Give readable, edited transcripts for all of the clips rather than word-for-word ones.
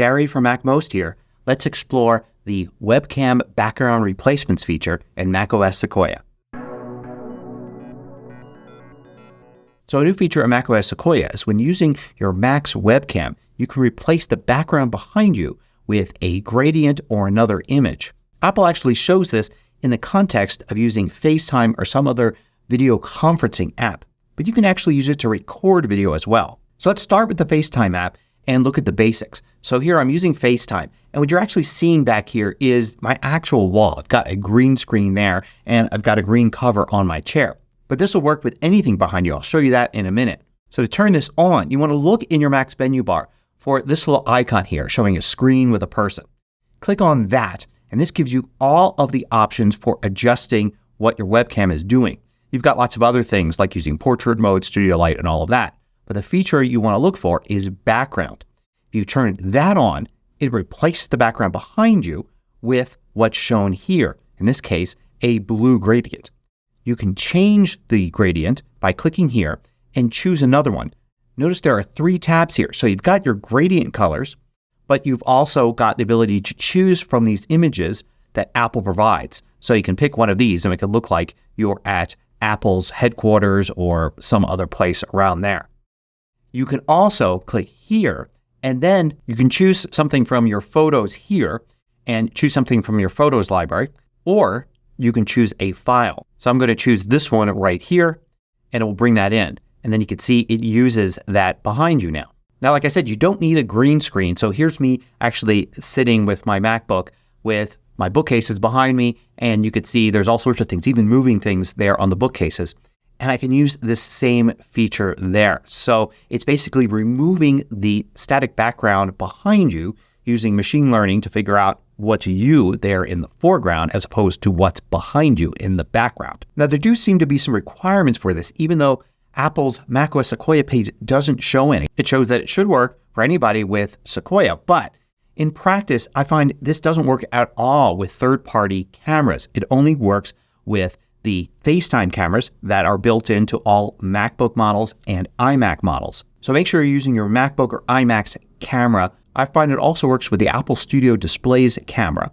Gary from MACMOST here. Let's explore the webcam background replacements feature in macOS Sequoia. So a new feature in macOS Sequoia is when using your Mac's webcam, you can replace the background behind you with a gradient or another image. Apple actually shows this in the context of using FaceTime or some other video conferencing app, but you can actually use it to record video as well. So let's start with the FaceTime app and look at the basics. So here I'm using FaceTime, and what you're actually seeing back here is my actual wall. I've got a green screen there and I've got a green cover on my chair. But this will work with anything behind you. I'll show you that in a minute. So to turn this on, you want to look in your Mac's menu bar for this little icon here showing a screen with a person. Click on that, and this gives you all of the options for adjusting what your webcam is doing. You've got lots of other things like using portrait mode, studio light, and all of that. But the feature you want to look for is background. If you turn that on, it replaces the background behind you with what's shown here. In this case, a blue gradient. You can change the gradient by clicking here and choose another one. Notice there are 3 tabs here. So you've got your gradient colors, but you've also got the ability to choose from these images that Apple provides. So you can pick one of these and make it look like you're at Apple's headquarters or some other place around there. You can also click here, and then you can choose something from your photos here and choose something from your photos library, or you can choose a file. So I'm going to choose this one right here, and it will bring that in. And then you can see it uses that behind you now. Now, like I said, you don't need a green screen. So here's me actually sitting with my MacBook with my bookcases behind me, and you could see there's all sorts of things, even moving things there on the bookcases. And I can use this same feature there. So it's basically removing the static background behind you using machine learning to figure out what's you there in the foreground as opposed to what's behind you in the background. Now, there do seem to be some requirements for this, even though Apple's macOS Sequoia page doesn't show any. It shows that it should work for anybody with Sequoia, but in practice, I find this doesn't work at all with third-party cameras. It only works with the FaceTime cameras that are built into all MacBook models and iMac models. So make sure you're using your MacBook or iMac's camera. I find it also works with the Apple Studio Displays camera,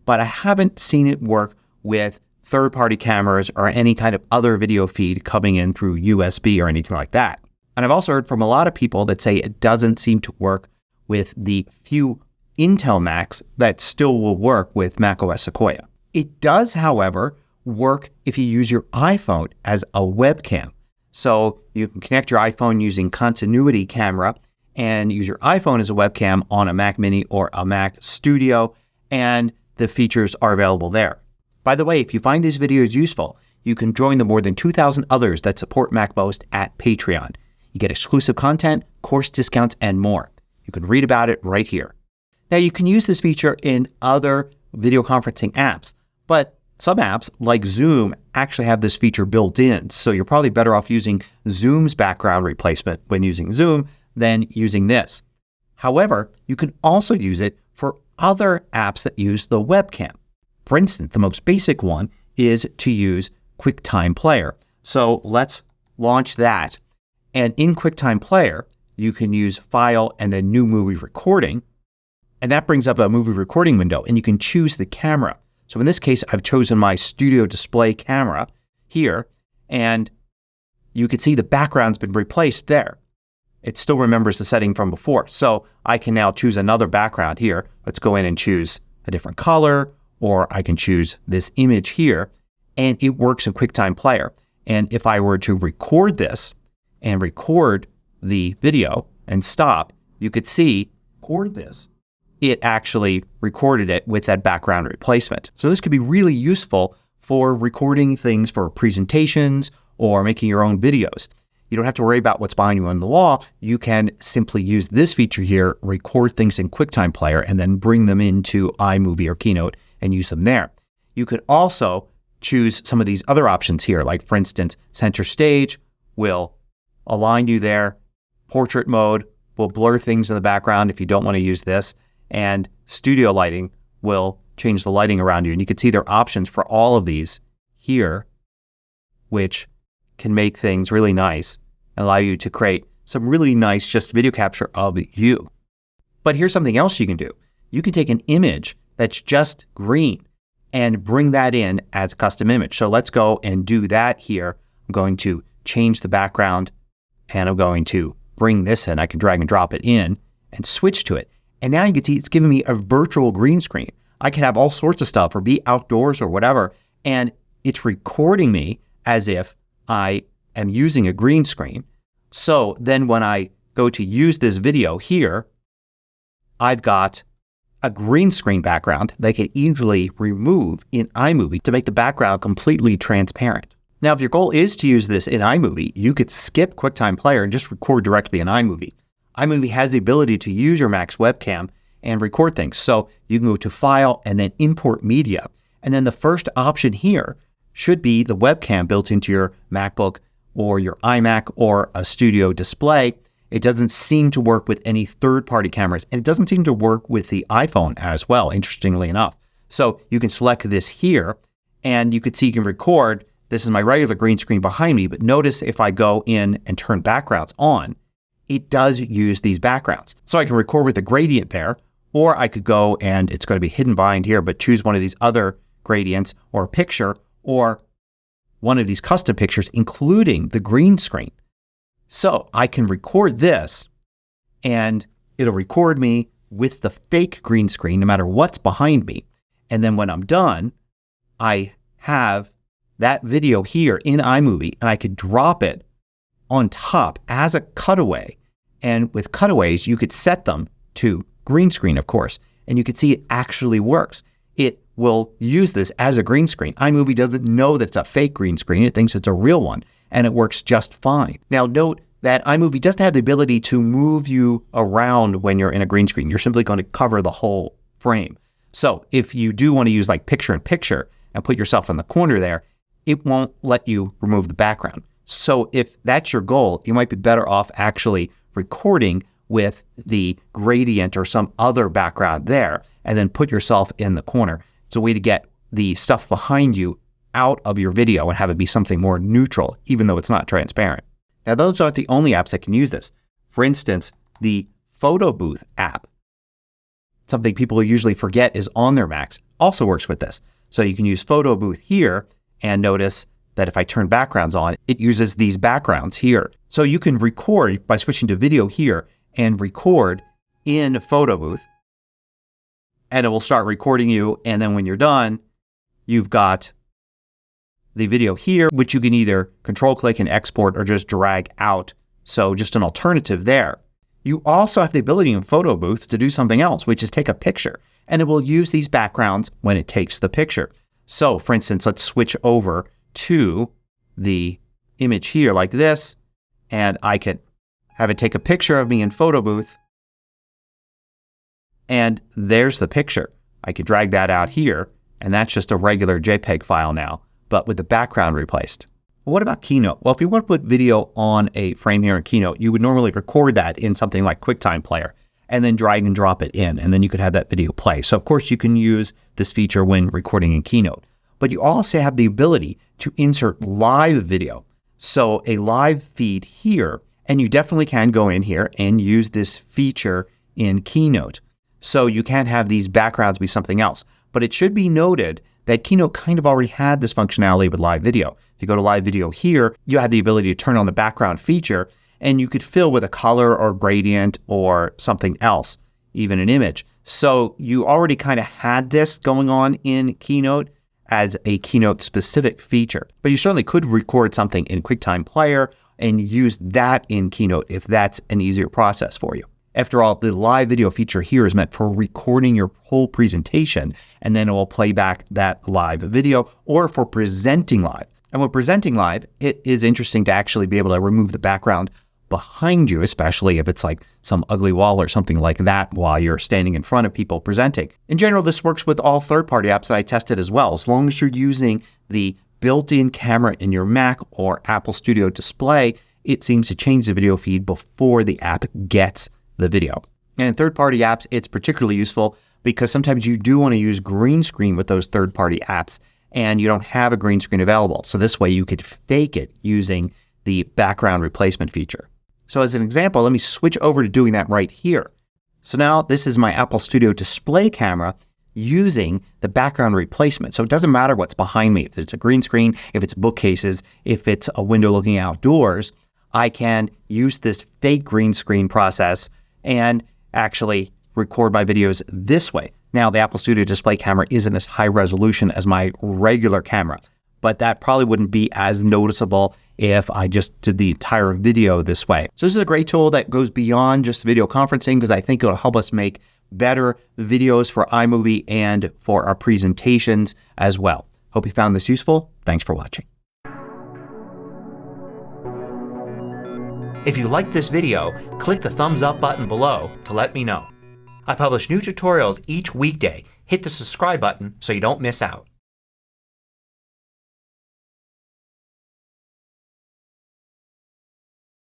but I haven't seen it work with third-party cameras or any kind of other video feed coming in through USB or anything like that. And I've also heard from a lot of people that say it doesn't seem to work with the few Intel Macs that still will work with macOS Sequoia. It does, however, work if you use your iPhone as a webcam. So you can connect your iPhone using continuity camera and use your iPhone as a webcam on a Mac Mini or a Mac Studio, and the features are available there. By the way, if you find these videos useful, you can join the more than 2,000 others that support MacMost at Patreon. You get exclusive content, course discounts, and more. You can read about it right here. Now, you can use this feature in other video conferencing apps, but some apps like Zoom actually have this feature built in, so you're probably better off using Zoom's background replacement when using Zoom than using this. However, you can also use it for other apps that use the webcam. For instance, the most basic one is to use QuickTime Player. So let's launch that. And in QuickTime Player, you can use File and then New Movie Recording. And that brings up a movie recording window, and you can choose the camera. So in this case, I've chosen my Studio Display camera here, and you can see the background's been replaced there. It still remembers the setting from before. So I can now choose another background here. Let's go in and choose a different color, or I can choose this image here, and it works in QuickTime Player. And if I were to record this and record the video and stop, you could see, record this. It actually recorded it with that background replacement. So this could be really useful for recording things for presentations or making your own videos. You don't have to worry about what's behind you on the wall. You can simply use this feature here, record things in QuickTime Player, and then bring them into iMovie or Keynote and use them there. You could also choose some of these other options here, like for instance, Center Stage will align you there. Portrait mode will blur things in the background if you don't want to use this. And studio lighting will change the lighting around you. And you can see there are options for all of these here, which can make things really nice and allow you to create some really nice just video capture of you. But here's something else you can do. You can take an image that's just green and bring that in as a custom image. So let's go and do that here. I'm going to change the background and I'm going to bring this in. I can drag and drop it in and switch to it. And now you can see it's giving me a virtual green screen. I can have all sorts of stuff or be outdoors or whatever, and it's recording me as if I am using a green screen. So then when I go to use this video here, I've got a green screen background that I can easily remove in iMovie to make the background completely transparent. Now, if your goal is to use this in iMovie, you could skip QuickTime Player and just record directly in iMovie. iMovie has the ability to use your Mac's webcam and record things. So you can go to File and then Import Media. And then the first option here should be the webcam built into your MacBook or your iMac or a studio display. It doesn't seem to work with any third-party cameras, and it doesn't seem to work with the iPhone as well, interestingly enough. So you can select this here, and you can see you can record. This is my regular green screen behind me, but notice if I go in and turn backgrounds on, it does use these backgrounds. So I can record with a gradient there, or I could go and it's going to be hidden behind here, but choose one of these other gradients or a picture or one of these custom pictures, including the green screen. So I can record this and it'll record me with the fake green screen no matter what's behind me. And then when I'm done, I have that video here in iMovie and I could drop it on top as a cutaway. And with cutaways, you could set them to green screen, of course, and you can see it actually works. It will use this as a green screen. iMovie doesn't know that it's a fake green screen. It thinks it's a real one, and it works just fine. Now note that iMovie doesn't have the ability to move you around when you're in a green screen. You're simply going to cover the whole frame. So if you do want to use like picture-in-picture and put yourself in the corner there, it won't let you remove the background. So if that's your goal, you might be better off actually recording with the gradient or some other background there and then put yourself in the corner. It's a way to get the stuff behind you out of your video and have it be something more neutral, even though it's not transparent. Now, those aren't the only apps that can use this. For instance, the Photo Booth app, something people usually forget is on their Macs, also works with this. So you can use Photo Booth here and notice that if I turn backgrounds on, it uses these backgrounds here. So you can record by switching to video here and record in Photo Booth, and it will start recording you. And then when you're done, you've got the video here, which you can either control click and export or just drag out. So just an alternative there. You also have the ability in Photo Booth to do something else, which is take a picture, and it will use these backgrounds when it takes the picture. So for instance, let's switch over to the image here like this, and I could have it take a picture of me in Photo Booth, and there's the picture. I could drag that out here, and that's just a regular JPEG file now, but with the background replaced. What about Keynote? Well, if you want to put video on a frame here in Keynote, you would normally record that in something like QuickTime Player and then drag and drop it in, and then you could have that video play. So of course you can use this feature when recording in Keynote. But you also have the ability to insert live video. So a live feed here, and you definitely can go in here and use this feature in Keynote. So you can have these backgrounds be something else. But it should be noted that Keynote kind of already had this functionality with live video. If you go to live video here, you have the ability to turn on the background feature, and you could fill with a color or gradient or something else, even an image. So you already kind of had this going on in Keynote as a Keynote specific feature. But you certainly could record something in QuickTime Player and use that in Keynote if that's an easier process for you. After all, the live video feature here is meant for recording your whole presentation, and then it will play back that live video, or for presenting live. And when presenting live, it is interesting to actually be able to remove the background behind you, especially if it's like some ugly wall or something like that while you're standing in front of people presenting. In general, this works with all third-party apps that I tested as well. As long as you're using the built-in camera in your Mac or Apple Studio Display, it seems to change the video feed before the app gets the video. And in third-party apps, it's particularly useful because sometimes you do want to use green screen with those third-party apps and you don't have a green screen available. So this way you could fake it using the background replacement feature. So as an example, let me switch over to doing that right here. So now this is my Apple Studio display camera using the background replacement. So it doesn't matter what's behind me. If it's a green screen, if it's bookcases, if it's a window looking outdoors, I can use this fake green screen process and actually record my videos this way. Now the Apple Studio display camera isn't as high resolution as my regular camera, but that probably wouldn't be as noticeable if I just did the entire video this way. So this is a great tool that goes beyond just video conferencing because I think it'll help us make better videos for iMovie and for our presentations as well. Hope you found this useful. Thanks for watching. If you liked this video, click the thumbs up button below to let me know. I publish new tutorials each weekday. Hit the subscribe button so you don't miss out.